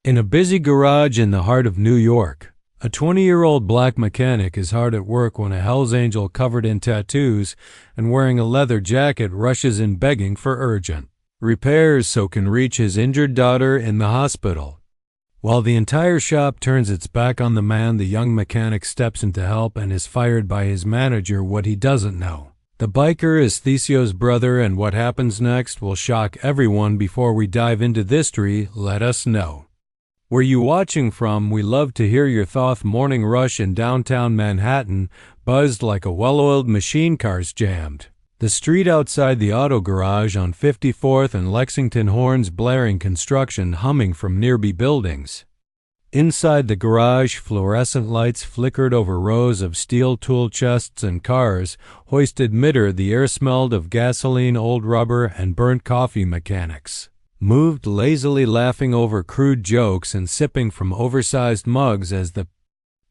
In a busy garage in the heart of New York, a 20-year-old black mechanic is hard at work when a Hell's Angel covered in tattoos and wearing a leather jacket rushes in begging for urgent repairs so can reach his injured daughter in the hospital. While the entire shop turns its back on the man, the young mechanic steps in to help and is fired by his manager. What he doesn't know: the biker is Thesio's brother, and what happens next will shock everyone. Before we dive into this history, let us know where you watching from. We love to hear your thoughts. Morning rush in downtown Manhattan, buzzed like a well-oiled machine. Cars jammed the street outside the auto garage on 54th and Lexington, horns blaring, construction humming from nearby buildings. Inside the garage, fluorescent lights flickered over rows of steel tool chests and cars hoisted mid-air. The air smelled of gasoline, old rubber, and burnt coffee. Mechanics moved lazily, laughing over crude jokes and sipping from oversized mugs as the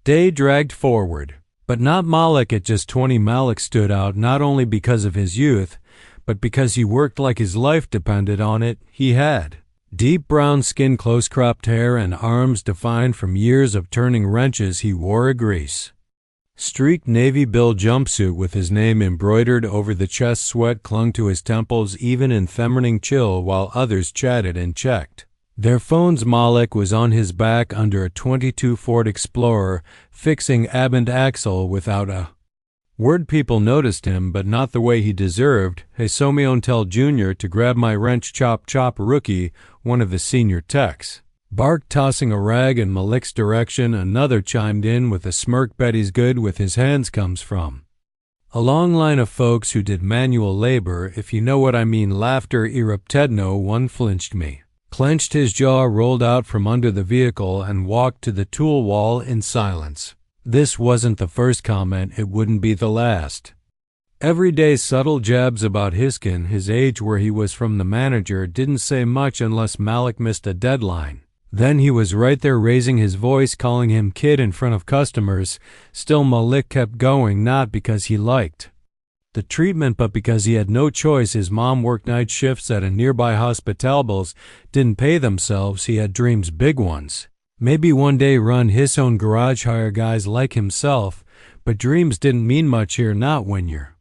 day dragged forward. But not Malik. At just 20, Malik stood out, not only because of his youth, but because he worked like his life depended on it. He had deep brown skin, close-cropped hair, and arms defined from years of turning wrenches. He wore a grease-streaked navy bill jumpsuit with his name embroidered over the chest. Sweat clung to his temples, even in feminine chill, while others chatted and checked their phones. Malik was on his back under a '22 Ford Explorer, fixing ab and axle without a word. People noticed him, but not the way he deserved. Hey, Somion, tell Junior to grab my wrench. Chop chop. Rookie, one of the senior techs, barked, tossing a rag in Malik's direction. Another chimed in with a smirk. Bet he's good with his hands. Comes from a long line of folks who did manual labor, if you know what I mean. Laughter erupted. No one flinched. Me clenched his jaw, rolled out from under the vehicle, and walked to the tool wall in silence. This wasn't the first comment, it wouldn't be the last. Every day, subtle jabs about his skin, his age, where he was from. The manager didn't say much unless Malik missed a deadline. Then he was right there, raising his voice, calling him kid in front of customers. Still, Malik kept going, not because he liked the treatment, but because he had no choice. His mom worked night shifts at a nearby hospital. Bills didn't pay themselves. He had dreams, big ones. Maybe one day run his own garage, hire guys like himself. But dreams didn't mean much here, not when you're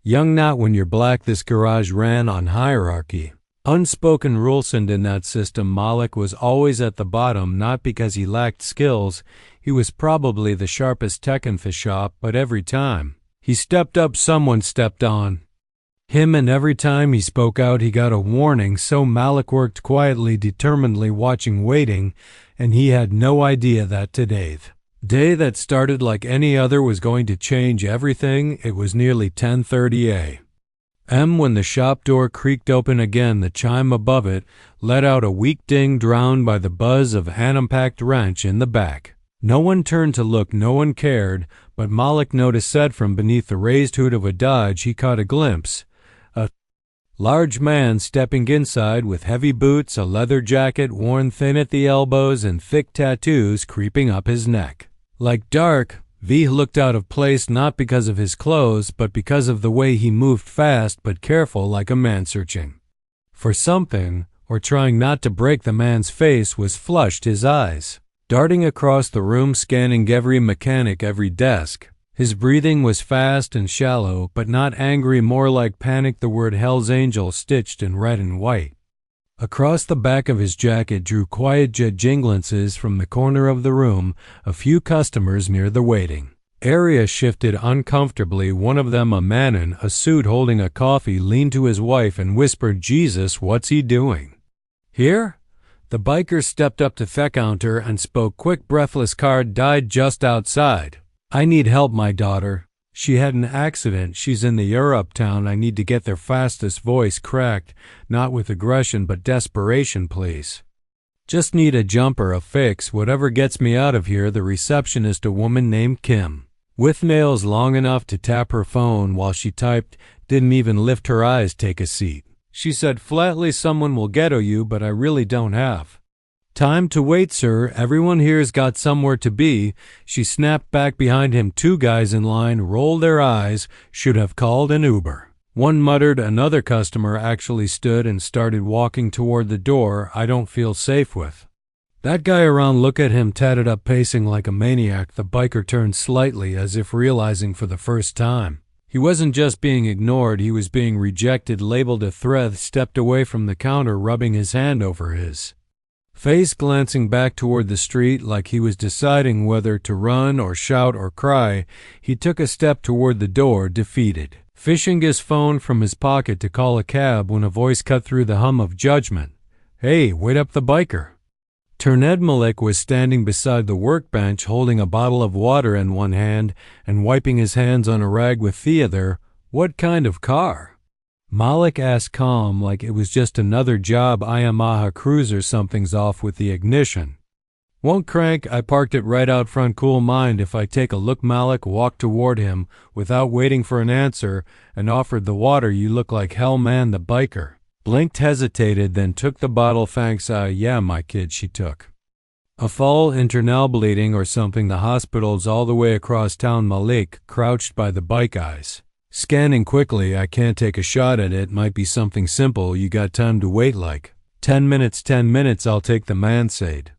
young, not when you're black. This garage ran on hierarchy, unspoken rules, and in that system, Malik was always at the bottom, not because he lacked skills. He was probably the sharpest tech in the shop, but every time he stepped up, someone stepped on him, and every time he spoke out, he got a warning. So Malik worked quietly, determinedly, watching, waiting, and he had no idea that today, the day that started like any other, was going to change everything. It was nearly 10:30 a.m. when the shop door creaked open again. The chime above it let out a weak ding, drowned by the buzz of an unpacked wrench in the back. No one turned to look, no one cared, but Malik noticed that from beneath the raised hood of a Dodge he caught a glimpse. A large man stepping inside with heavy boots, a leather jacket worn thin at the elbows, and thick tattoos creeping up his neck like dark V. Looked out of place, not because of his clothes, but because of the way he moved, fast but careful, like a man searching for something, or trying not to break. The man's face was flushed, his eyes darting across the room, scanning every mechanic, every desk. His breathing was fast and shallow, but not angry, more like panic. The word Hell's Angel stitched in red and white across the back of his jacket drew quiet judging glances from the corner of the room. A few customers near the waiting area shifted uncomfortably. One of them, a man in a suit holding a coffee, leaned to his wife and whispered, "Jesus, what's he doing here?" The biker stepped up to the counter and spoke quick, breathless. "Card died just outside. I need help. My daughter. She had an accident. She's in the Europe town. I need to get there fastest." Voice cracked, not with aggression but desperation. "Please. Just need a jumper, a fix, whatever gets me out of here." The receptionist, a woman named Kim, with nails long enough to tap her phone while she typed, didn't even lift her eyes. "Take a seat," she said flatly. "Someone will get you, but I really don't have time to wait, sir. Everyone here's got somewhere to be." She snapped back behind him. Two guys in line rolled their eyes. "Should have called an Uber," one muttered. Another customer actually stood and started walking toward the door. "I don't feel safe with That guy around, look at him, tatted up, pacing like a maniac. The biker turned slightly, as if realizing for the first time. He wasn't just being ignored, he was being rejected, labeled a threat, stepped away from the counter, rubbing his hand over his face, glancing back toward the street like he was deciding whether to run or shout or cry. He took a step toward the door, defeated, fishing his phone from his pocket to call a cab when a voice cut through the hum of judgment. "Hey, wait up!" The biker. Malik was standing beside the workbench, holding a bottle of water in one hand and wiping his hands on a rag with the other. "What kind of car?" Malik asked, calm, like it was just another job. Yamaha Cruiser. Something's off with the ignition. "Won't crank. I parked it right out front. Cool. Mind if I take a look?" Malik walked toward him without waiting for an answer and offered the water. "You look like hell, man." The biker blinked, hesitated, then took the bottle. "Thanks. Yeah, my kid." She took a fall, internal bleeding or something. "The hospital's all the way across town." Malik crouched by the bike, eyes scanning quickly. "I can't take a shot at it. Might be something simple. You got time to wait?" "Like 10 minutes. 10 minutes. I'll take the," man said.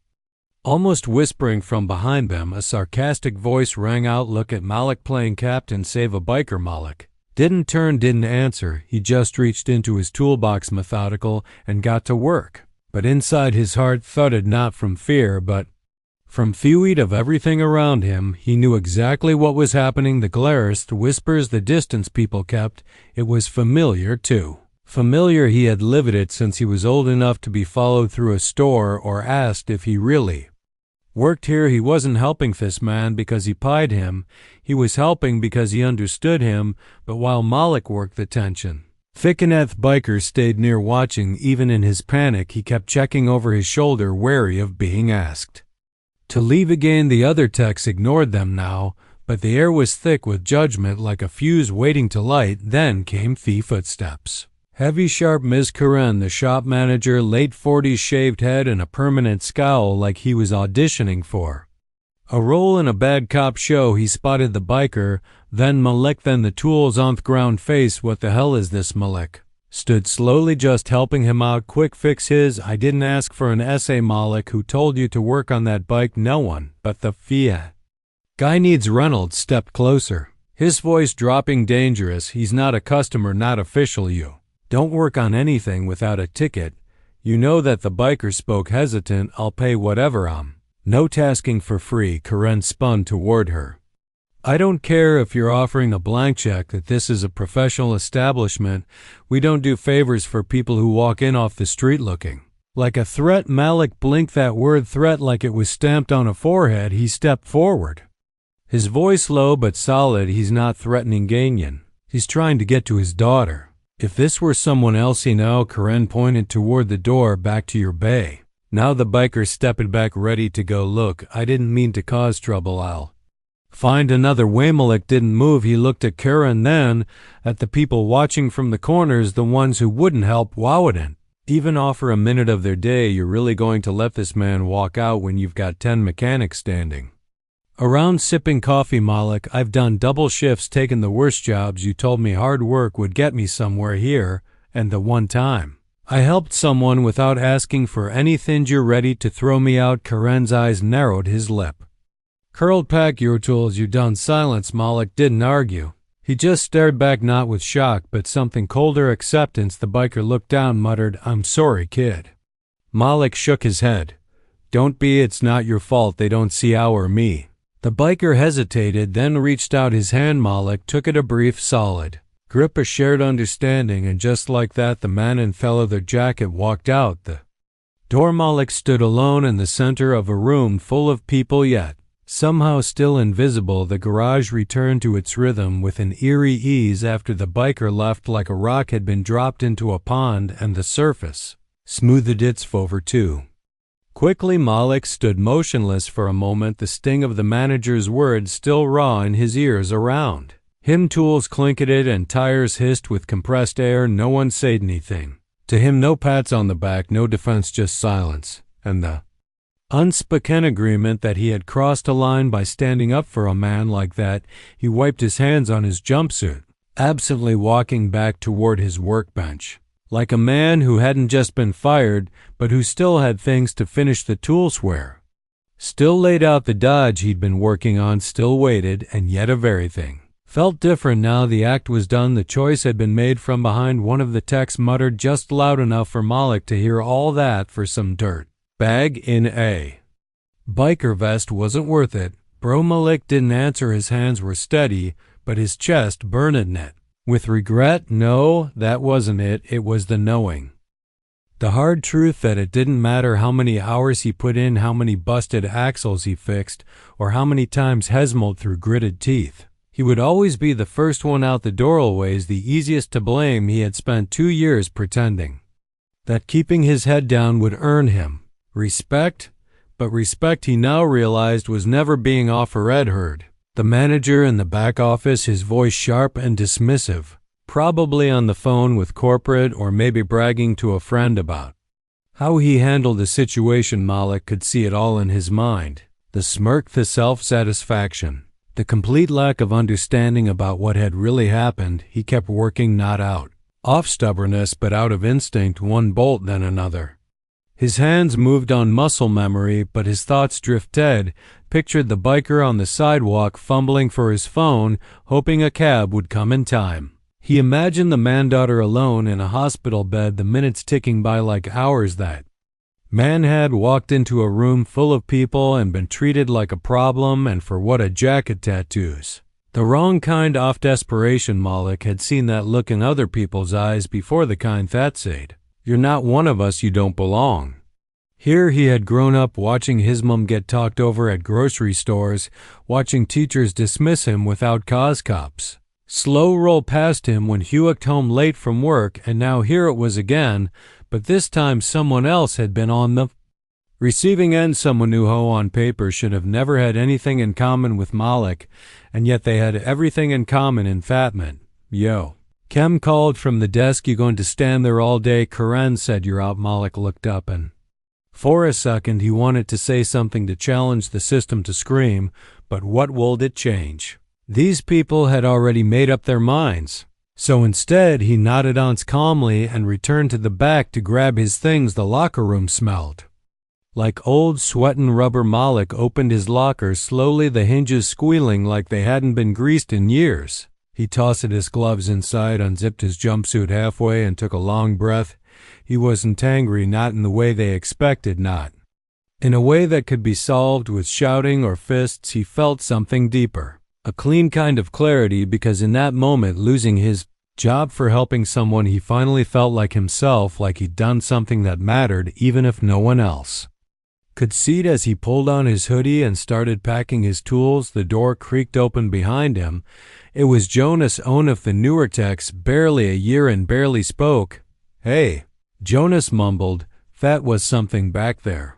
Almost whispering from behind them, a sarcastic voice rang out. "Look at Malik playing Captain Save a Biker." Malik didn't turn, didn't answer. He just reached into his toolbox, methodical, and got to work. But inside his heart thudded, not from fear, but from feud of everything around him. He knew exactly what was happening. The glares, the whispers, the distance people kept. It was familiar, too. Familiar. He had lived it since he was old enough to be followed through a store or asked if he really worked here. He wasn't helping this man because he pied him. He was helping because he understood him. But while Malik worked, the tension thickened. The biker stayed near, watching. Even in his panic, he kept checking over his shoulder, wary of being asked to leave again. The other techs ignored them now, but the air was thick with judgment, like a fuse waiting to light. Then came the footsteps. Heavy, sharp. Ms. Karen, the shop manager, late 40s, shaved head and a permanent scowl like he was auditioning for a role in a bad cop show. He spotted the biker, then Malik, then the tools on the ground. "Face, what the hell is this?" Malik stood slowly, just helping him out. "Quick fix his." "I didn't ask for an essay." "Malik, who told you to work on that bike?" "No one, but the FIA guy needs." Reynolds stepped closer, his voice dropping, dangerous. "He's not a customer, not official. You don't work on anything without a ticket. You know that." The biker spoke hesitant. "I'll pay whatever. No tasking for free." Karen spun toward her. "I don't care if you're offering a blank check, that this is a professional establishment. We don't do favors for people who walk in off the street looking like a threat." Malik blinked, that word threat like it was stamped on a forehead. He stepped forward, his voice low but solid. "He's not threatening Ganyan. He's trying to get to his daughter. If this were someone else, you know." Karen pointed toward the door. "Back to your bay." Now the biker stepped back, ready to go. "Look, I didn't mean to cause trouble. I'll find another way." Malik didn't move. He looked at Karen, then at the people watching from the corners, the ones who wouldn't help, wouldn't even offer a minute of their day. "You're really going to let this man walk out when you've got 10 mechanics standing around sipping coffee?" "Malik, I've done double shifts, taken the worst jobs. You told me hard work would get me somewhere here, and the one time I helped someone without asking for anything, you're ready to throw me out?" Karen's eyes narrowed, his lip curled. "Pack your tools." You done?" Silence. Malik didn't argue. He just stared back, not with shock, but something colder, acceptance. The biker looked down, muttered, "I'm sorry, kid." Malik shook his head. "Don't be. It's not your fault. They don't see our me." The biker hesitated, then reached out his hand. Malik took it, a brief, solid grip, a shared understanding, and just like that, the man in leather jacket walked out the door. Malik stood alone in the center of a room full of people, yet somehow still invisible. The garage returned to its rhythm with an eerie ease after the biker left, like a rock had been dropped into a pond and the surface smoothed itself over too quickly. Malik stood motionless for a moment, the sting of the manager's words still raw in his ears. Around him, tools clinked and tires hissed with compressed air. No one said anything to him, no pats on the back, no defense, just silence, and the unspoken agreement that he had crossed a line by standing up for a man like that. He wiped his hands on his jumpsuit, absently walking back toward his workbench. like a man who hadn't just been fired, but who still had things to finish the toolsware. Still laid out the dodge he'd been working on, still waited, and yet of everything. Felt different now the act was done, the choice had been made from behind. One of the techs muttered just loud enough for Malik to hear all that for some dirt bag in a biker vest wasn't worth it. Bro Malik didn't answer. His hands were steady, but his chest burned in it. With regret? No, that wasn't it. It was the knowing. The hard truth that it didn't matter how many hours he put in, how many busted axles he fixed, or how many times Hesmold through gritted teeth. He would always be the first one out the door, always the easiest to blame. He had spent 2 years pretending that keeping his head down would earn him respect, but respect he now realized was never being offered. Heard the manager in the back office, his voice sharp and dismissive, probably on the phone with corporate or maybe bragging to a friend about how he handled the situation. Malik could see it all in his mind. The smirk, the self-satisfaction, the complete lack of understanding about what had really happened. He kept working, not out of stubbornness but out of instinct, one bolt then another. His hands moved on muscle memory, but his thoughts drifted. Pictured the biker on the sidewalk fumbling for his phone, hoping a cab would come in time. He imagined the man-daughter alone in a hospital bed, the minutes ticking by like hours. That man had walked into a room full of people and been treated like a problem, and for what? A jacket, tattoos. The wrong kind, off desperation. Malik had seen that look in other people's eyes before, the kind that said, "You're not one of us, you don't belong." Here he had grown up watching his mom get talked over at grocery stores, watching teachers dismiss him without cause, cops slow roll past him when he walked home late from work, and now here it was again, but this time someone else had been on the receiving end. Someone who on paper should have never had anything in common with Malik, and yet they had everything in common in Fatman. "Yo." Kem called from the desk. "You going to stand there all day?" Karen said. "You're out." Malik looked up, and for a second he wanted to say something to challenge the system, to scream, but what would it change? These people had already made up their minds. So instead he nodded once calmly and returned to the back to grab his things. The locker room smelled like old sweatin' rubber. Malik opened his locker slowly, the hinges squealing like they hadn't been greased in years. He tossed his gloves inside, unzipped his jumpsuit halfway, and took a long breath. He wasn't angry, not in the way they expected, not in a way that could be solved with shouting or fists. He felt something deeper, a clean kind of clarity, because in that moment, losing his job for helping someone, he finally felt like himself, like he'd done something that mattered, even if no one else could see it. As he pulled on his hoodie and started packing his tools, the door creaked open behind him. It was Jonas Onuf, the newer techs, barely a year and barely spoke. "Hey," Jonas mumbled. "That was something back there."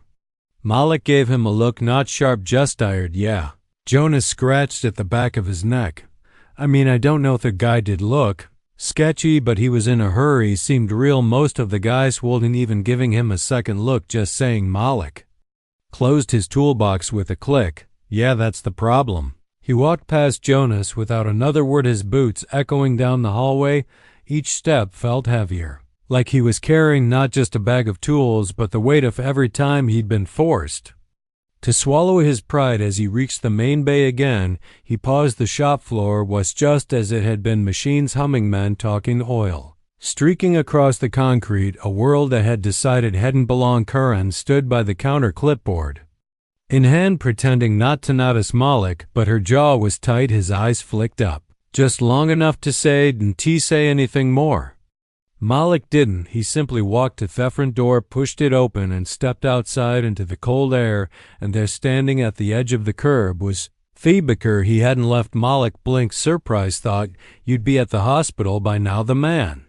Malik gave him a look, not sharp, just tired. "Yeah." Jonas scratched at the back of his neck. "I mean, I don't know if the guy did look sketchy, but he was in a hurry, seemed real. Most of the guys wasn't even giving him a second look, just saying." Malik closed his toolbox with a click. "Yeah, that's the problem." He walked past Jonas without another word, his boots echoing down the hallway. Each step felt heavier, like he was carrying not just a bag of tools, but the weight of every time he'd been forced to swallow his pride. As he reached the main bay again, he paused. The shop floor was just as it had been, machines humming, men talking, oil streaking across the concrete, a world that had decided hadn't belonged. Karen stood by the counter, clipboard in hand, pretending not to notice Malik, but her jaw was tight, his eyes flicked up, just long enough to say, "Didn't he say anything more?" Malik didn't. He simply walked to the front door, pushed it open, and stepped outside into the cold air, and there, standing at the edge of the curb, was Thiebaker. He hadn't left. Malik blinked, surprised, thought, "You'd be at the hospital by now." The man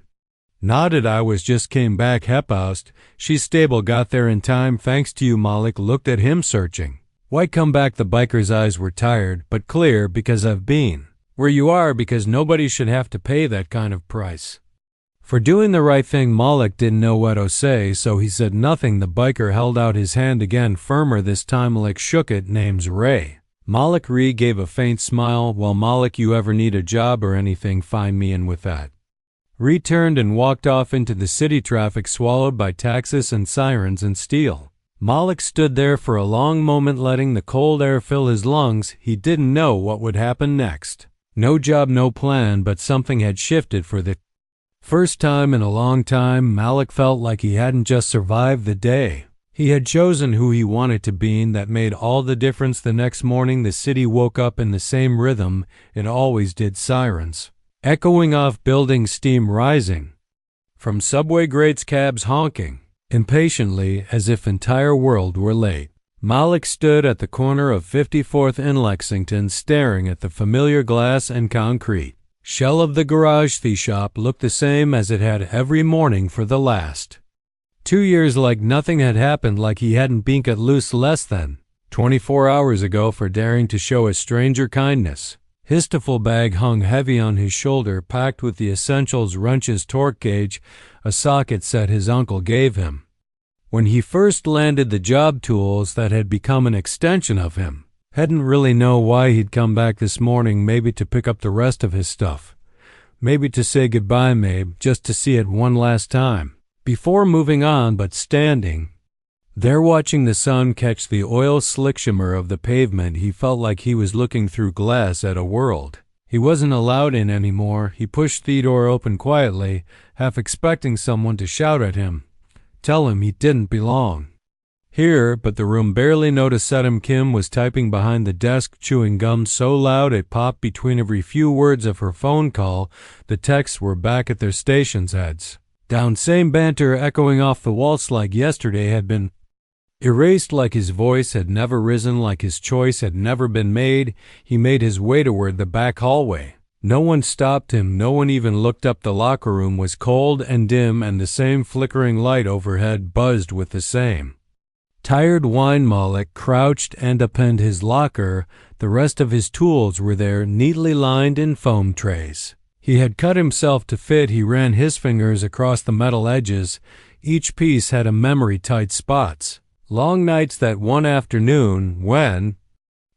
nodded. "I was just came back, Hepaust. She's stable, got there in time, thanks to you." Malik looked at him, searching. "Why come back?" The biker's eyes were tired, but clear. "Because I've been where you are, because nobody should have to pay that kind of price for doing the right thing." Malik didn't know what to say, so he said nothing. The biker held out his hand again, firmer this time. Malik shook it. "Name's Ray." Malik gave a faint smile. "Well, Malik, you ever need a job or anything, find me in with that." returned and walked off into the city traffic swallowed by taxis and sirens and steel. Malik stood there for a long moment, letting the cold air fill his lungs. He didn't know what would happen next. No job, no plan, but something had shifted for the first time in a long time. Malik felt like he hadn't just survived the day. He had chosen who he wanted to be, and that made all the difference. The next morning, the city woke up in the same rhythm it always did, sirens echoing off buildings, steam rising from subway grates, cabs honking impatiently as if entire world were late. Malik stood at the corner of 54th and Lexington, staring at the familiar glass and concrete shell of the garage. The shop looked the same as it had every morning for the last 2 years, like nothing had happened, like he hadn't been cut loose less than 24 hours ago for daring to show a stranger kindness. His duffel bag hung heavy on his shoulder, packed with the essentials: wrenches, torque gauge, a socket set his uncle gave him when he first landed, the job tools that had become an extension of him. Hadn't really know why he'd come back this morning, maybe to pick up the rest of his stuff, maybe to say goodbye, maybe just to see it one last time before moving on. But standing there watching the sun catch the oil slick shimmer of the pavement, he felt like he was looking through glass at a world he wasn't allowed in anymore. He pushed the door open quietly, half expecting someone to shout at him, tell him he didn't belong here, but the room barely noticed him. Kim was typing behind the desk, chewing gum so loud it popped between every few words of her phone call. The texts were back at their stations' heads down, same banter echoing off the walls like yesterday had been erased, like his voice had never risen, like his choice had never been made. He made his way toward the back hallway. No one stopped him, no one even looked up. The locker room was cold and dim, and the same flickering light overhead buzzed with the same tired whine. Malik crouched and upend his locker. The rest of his tools were there, neatly lined in foam trays. He had cut himself to fit. He ran his fingers across the metal edges. Each piece had a memory, tight spots. Long nights, that one afternoon when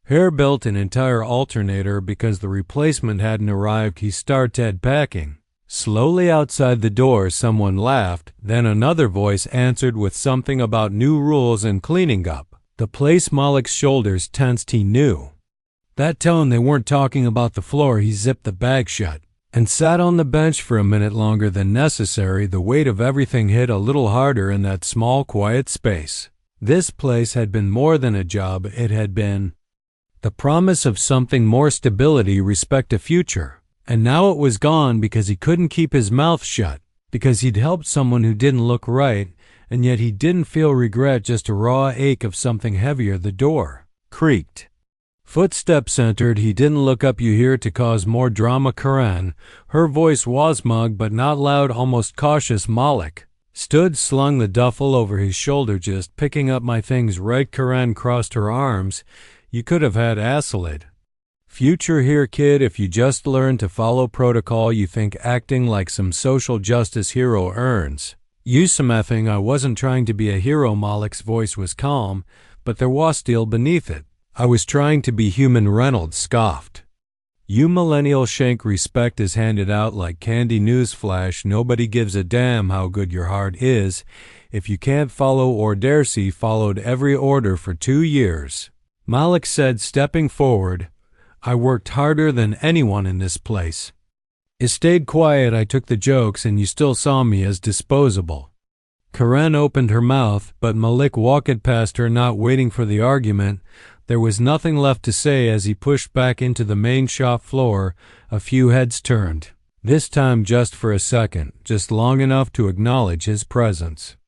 Hare built an entire alternator because the replacement hadn't arrived. He started packing. Slowly outside the door, someone laughed. Then another voice answered with something about new rules and cleaning up the place. Malik's shoulders tensed. He knew that tone. They weren't talking about the floor. He zipped the bag shut and sat on the bench for a minute longer than necessary. The weight of everything hit a little harder in that small, quiet space. This place had been more than a job. It had been the promise of something more: stability, respect, a future. And now it was gone because he couldn't keep his mouth shut, because he'd helped someone who didn't look right, and yet he didn't feel regret, just a raw ache of something heavier. The door creaked. Footsteps entered. He didn't look up. You here to cause more drama, Karen? Her voice was smug but not loud, almost cautious. Malik stood, slung the duffel over his shoulder. Just picking up my things, right? Karen crossed her arms. You could have had accolade. Future here, kid. If you just learn to follow protocol, you think acting like some social justice hero earns you some effing. I wasn't trying to be a hero. Malik's voice was calm, but there was steel beneath it. I was trying to be human. Reynolds scoffed. You millennial shank. Respect is handed out like candy. Newsflash: nobody gives a damn how good your heart is if you can't follow or dare see. Followed every order for 2 years, Malik said, stepping forward. I worked harder than anyone in this place. I stayed quiet. I took the jokes, and you still saw me as disposable. Karen opened her mouth, but Malik walked past her, not waiting for the argument. There was nothing left to say as he pushed back into the main shop floor. A few heads turned, this time just for a second, just long enough to acknowledge his presence.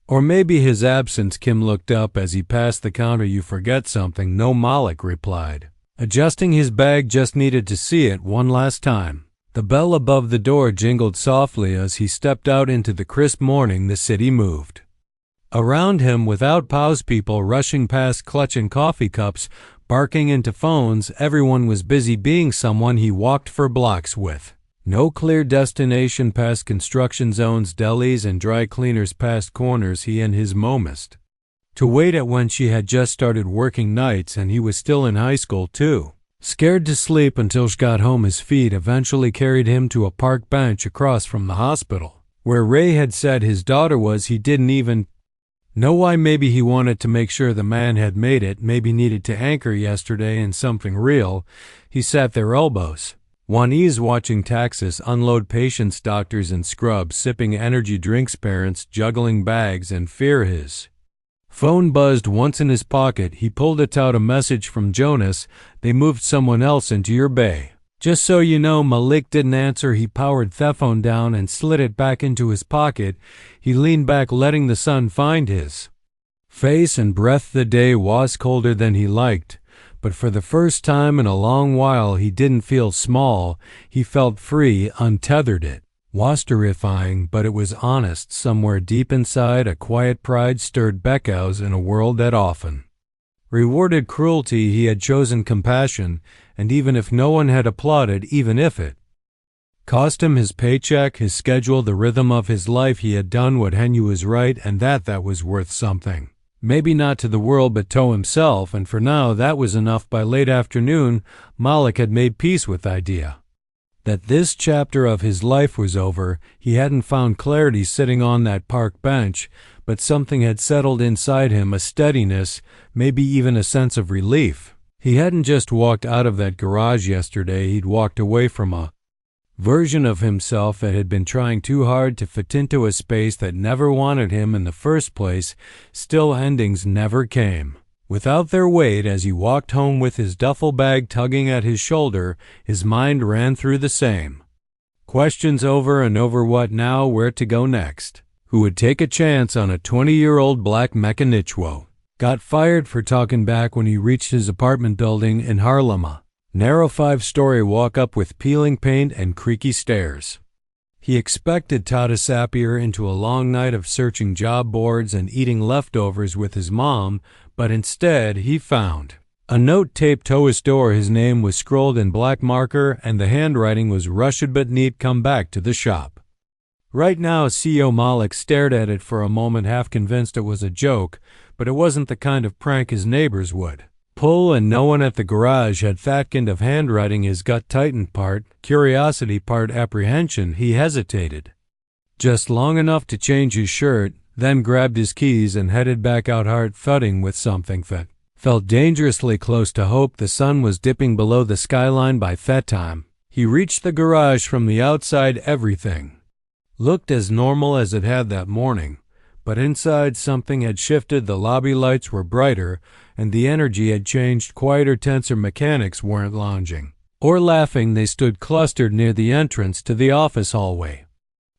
Or maybe his absence. Kim looked up as he passed the counter. You forget something. No, Malik replied, adjusting his bag. Just needed to see it one last time. The bell above the door jingled softly as he stepped out into the crisp morning. The city moved around him without pause. People rushing past, clutching coffee cups, barking into phones. Everyone was busy being someone. He walked for blocks with no clear destination, past construction zones, delis, and dry cleaners, past corners he and his momist to wait at when she had just started working nights, and he was still in high school too. Scared to sleep until she got home, his feet eventually carried him to a park bench across from the hospital. Where Ray had said his daughter was, he didn't even know why. Maybe he wanted to make sure the man had made it, maybe needed to anchor yesterday in something real. He sat there, elbows one ease, watching taxis unload patients, doctors in scrubs, sipping energy drinks, parents juggling bags, and fear. His phone buzzed once in his pocket. He pulled it out, a message from Jonas. They moved someone else into your bay. Just so you know. Malik didn't answer. He powered the phone down and slid it back into his pocket. He leaned back, letting the sun find his face and breath. The day was colder than he liked, but for the first time in a long while he didn't feel small. He felt free, untethered. It was terrifying, but it was honest. Somewhere deep inside, a quiet pride stirred echoes in a world that often rewarded cruelty. He had chosen compassion, and even if no one had applauded, even if it cost him his paycheck, his schedule, the rhythm of his life, he had done what he knew was right, and that was worth something. Maybe not to the world, but to himself, and for now that was enough. By late afternoon, Malik had made peace with the idea that this chapter of his life was over. He hadn't found clarity sitting on that park bench, but something had settled inside him, a steadiness, maybe even a sense of relief. He hadn't just walked out of that garage yesterday, he'd walked away from a version of himself that had been trying too hard to fit into a space that never wanted him in the first place. Still, endings never came without their weight. As he walked home with his duffel bag tugging at his shoulder, his mind ran through the same questions over and over. What now? Where to go next? Who would take a chance on a 20-year-old black mechanic? Got fired for talking back when he reached his apartment building in Harlem, a narrow 5-story walk-up with peeling paint and creaky stairs. He expected to disappear into a long night of searching job boards and eating leftovers with his mom, but instead he found a note taped to his door. His name was scrolled in black marker, and the handwriting was rushed but neat. Come back to the shop right now. CEO Malik stared at it for a moment, half convinced it was a joke, but it wasn't the kind of prank his neighbors would pull, and no one at the garage had that kind of handwriting. His gut tightened, part curiosity, part apprehension. He hesitated just long enough to change his shirt, then grabbed his keys and headed back out, heart thudding with something that felt dangerously close to hope. The sun was dipping below the skyline by that time he reached the garage from the outside. Everything looked as normal as it had that morning, but inside something had shifted. The lobby lights were brighter, and the energy had changed, quieter, tenser. Mechanics weren't lounging or laughing. They stood clustered near the entrance to the office hallway,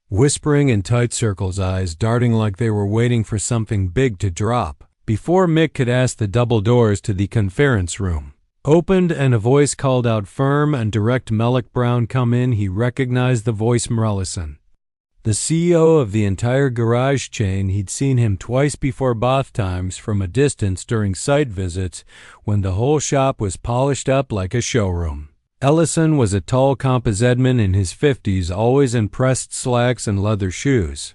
whispering in tight circles, eyes darting like they were waiting for something big to drop. Before Mick could ask, the double doors to the conference room opened, and a voice called out firm and direct, "Malik Brown, come in." He recognized the voice. Morrison, the CEO of the entire garage chain. He'd seen him twice before, both times from a distance during site visits when the whole shop was polished up like a showroom. Ellison was a tall composite man in his 50s, always in pressed slacks and leather shoes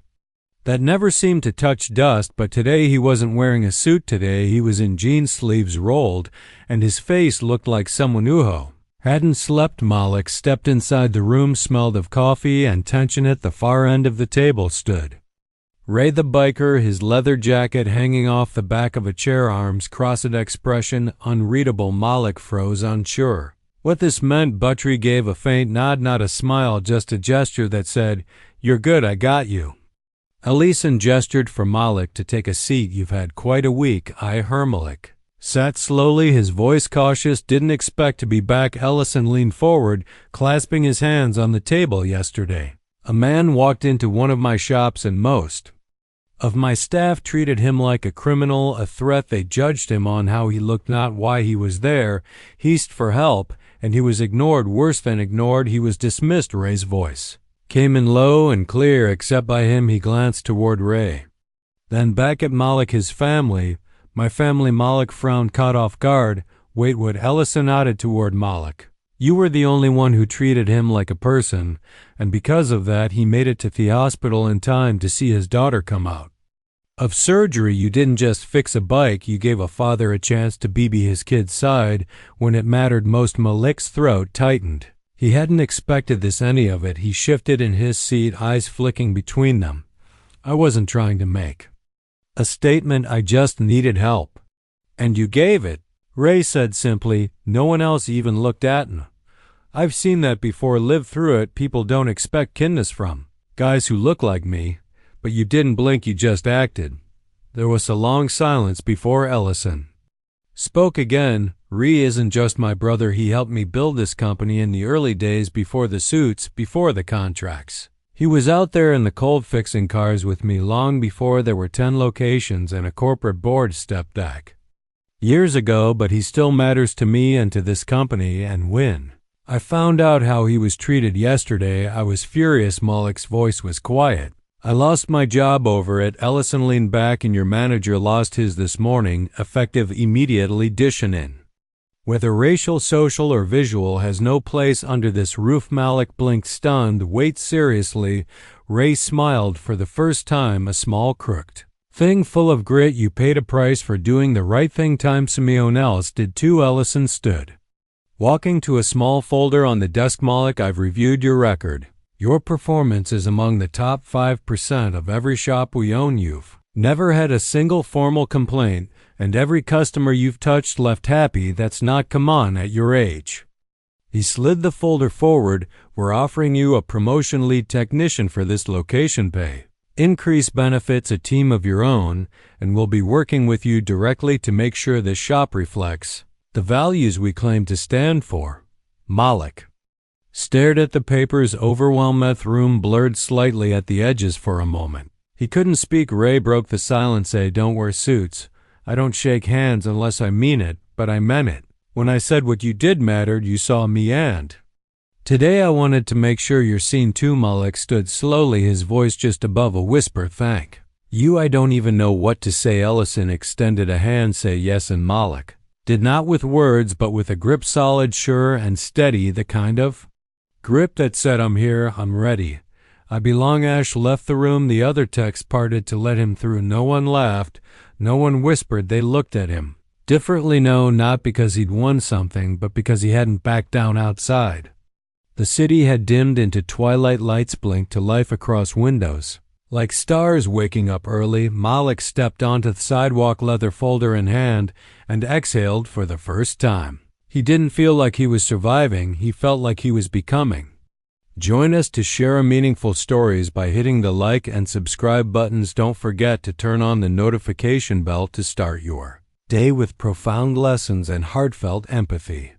that never seemed to touch dust, but today he wasn't wearing a suit. Today he was in jeans, sleeves rolled, and his face looked like someone who hadn't slept. Malik stepped inside the room, smelled of coffee and tension. At the far end of the table stood Ray the biker, his leather jacket hanging off the back of a chair, arms crossed, expression unreadable. Malik froze, unsure what this meant. Buttrey gave a faint nod, not a smile, just a gesture that said, "You're good, I got you." Ellison gestured for Malik to take a seat. "You've had quite a week." Malik sat slowly, his voice cautious. "Didn't expect to be back." Ellison leaned forward, clasping his hands on the table. "Yesterday, a man walked into one of my shops, and most of my staff treated him like a criminal, a threat. They judged him on how he looked, not why he was there. He asked for help, and he was ignored. Worse than ignored, he was dismissed." Ray's voice came in low and clear, except by him. He glanced toward Ray, then back at Malik. "His family." "My family?" Malik frowned, caught off guard. "Wait, what?" Ellison nodded toward Malik. "You were the only one who treated him like a person, and because of that he made it to the hospital in time to see his daughter come out Of surgery, you didn't just fix a bike, you gave a father a chance to BB his kid's side when it mattered most. Malik's throat tightened. He hadn't expected this, any of it. He shifted in his seat, eyes flicking between them. I wasn't trying to make a statement, I just needed help. And you gave it, Ray said simply. No one else even looked at him. I've seen that before, lived through it. People don't expect kindness from guys who look like me. But you didn't blink, you just acted. There was a long silence before Ellison spoke again. Ree isn't just my brother. He helped me build this company in the early days, before the suits, before the contracts. He was out there in the cold fixing cars with me long before there were 10 locations and a corporate board step back. Years ago, but he still matters to me and to this company. And when I found out how he was treated yesterday, I was furious. Malik's voice was quiet. I lost my job over it. Ellison leaned back. And your manager lost his this morning, effective immediately. Dishing in. Whether racial, social, or visual has no place under this roof. Malik blinked, stunned. Wait, seriously? Ray smiled for the first time, a small crooked thing full of grit. You paid a price for doing the right thing. Simeon else did too. Ellison stood, walking to a small folder on the desk. Malik, I've reviewed your record. Your performance is among the top 5% of every shop we own. You've never had a single formal complaint, and every customer you've touched left happy. That's not common at your age. He slid the folder forward. We're offering you a promotion, lead technician for this location, pay increase, benefits, a team of your own, and we'll be working with you directly to make sure this shop reflects the values we claim to stand for. Malik stared at the papers, overwhelmed. Meth room blurred slightly at the edges for a moment. He couldn't speak. Ray broke the silence. I don't wear suits. I don't shake hands unless I mean it, but I meant it. When I said what you did mattered, you saw me, and today I wanted to make sure you're seen too. Malik stood slowly, his voice just above a whisper. Thank you. I don't even know what to say. Ellison extended a hand. Say yes. And Malik did, not with words, but with a grip, solid, sure, and steady, the kind of grip that said, I'm here, I'm ready, I belong. Ash left the room. The other techs parted to let him through. No one laughed, no one whispered. They looked at him differently. No, not because he'd won something, but because he hadn't backed down. Outside, the city had dimmed into twilight. Lights blinked to life across windows, like stars waking up early. Malik stepped onto the sidewalk, leather folder in hand, and exhaled for the first time. He didn't feel like he was surviving, he felt like he was becoming. Join us to share meaningful stories by hitting the like and subscribe buttons. Don't forget to turn on the notification bell to start your day with profound lessons and heartfelt empathy.